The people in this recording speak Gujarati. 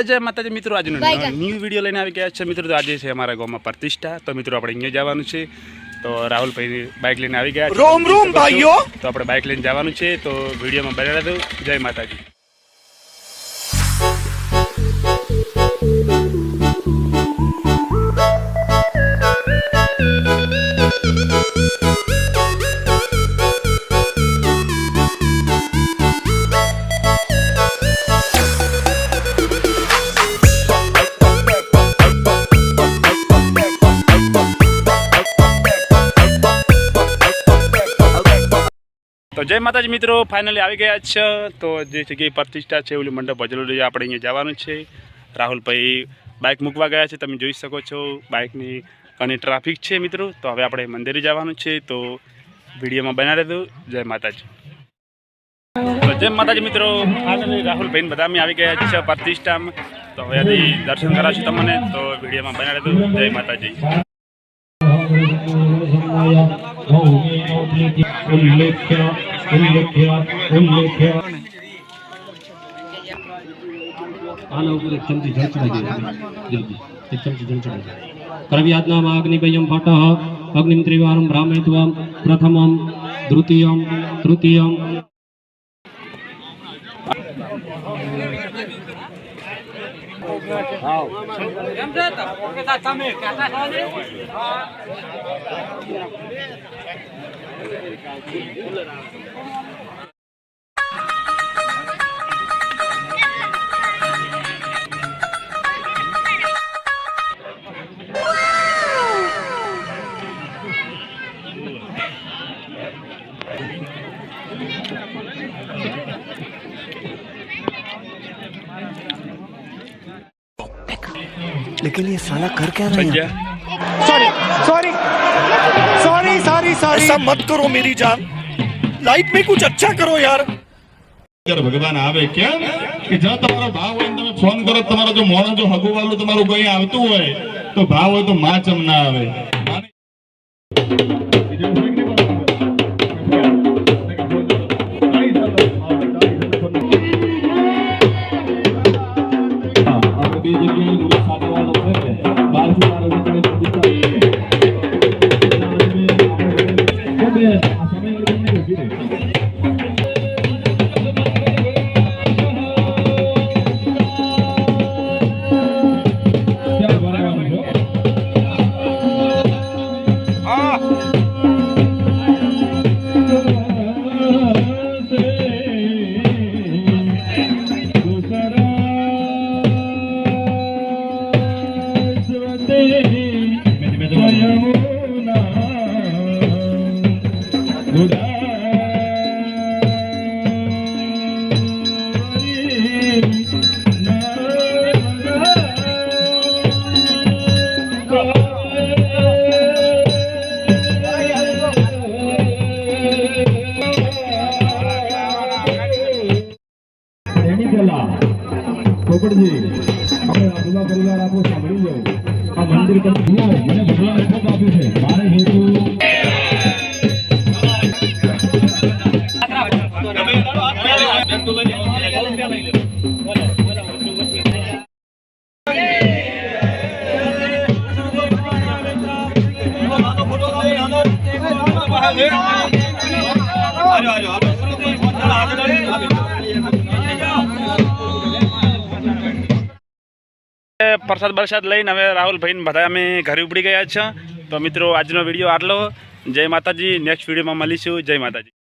जय माताजी मित्रों, आज न्यू वीडियो लઈને આવી ગયા છે મિત્રો। તો આજે છે અમારા ગામમાં પ્રતિષ્ઠા। તો મિત્રો આપણે અહીંયા જવાનું છે। તો રાહુલ ભાઈ બાઇક લઈને આવી ગયા છે। રોમ રોમ ભાઈઓ। તો આપણે બાઇક લઈને જવાનું છે। તો વિડિયોમાં બન્યા રહેજો। જય માતાજી। तो जय माताजी मित्रों, फाइनली આવી ગયા છે। તો જે જગ્યાએ પ્રતિષ્ઠા છે ઓલી મંડપ ભજેલો છે, આપણે અહીંયા જવાનું છે। રાહુલ ભાઈ બાઇક મૂકવા ગયા છે, તમે જોઈ શકો છો બાઇકની ઘણી ટ્રાફિક છે મિત્રો। તો હવે આપણે મંદિરે જવાનું છે। તો વિડીયોમાં બના રહેજો। જય માતાજી। તો જય માતાજી મિત્રો, ફાઇનલી રાહુલ ભાઈ બધા અમે આવી ગયા છે પ્રતિષ્ઠામાં। તો હવે દર્શન કરાવશું તમને। તો વિડીયોમાં બના રહેજો। જય માતાજી। अग्निभयं भटः अग्निं त्रिवारं भ्रामयित्वा प्रथमं द्वितीयं तृतीयं लेकिन ये साला कर क्या रहा है? Sorry sorry sorry sorry sorry ऐसा मत करो मेरी जान, लाइफ में कुछ अच्छा करो यार। भगवान आवे क्या कि जो તમારો ભાવ હોય તમે ફોન કરો, તમારો જો મોણો જો હગુ વાળું તમારું કોઈ આવતું હોય તો ભાવ હોય તો માં ચમ ના આવે। प्रसाद बरसाद लईने हवे राहुल भाई बधा अमे घरे उपड़ी गया छे। तो मित्रों आजनो विडियो आटलो। जय माताजी। नेक्स्ट विडियो में मळीशुं। जय माताजी।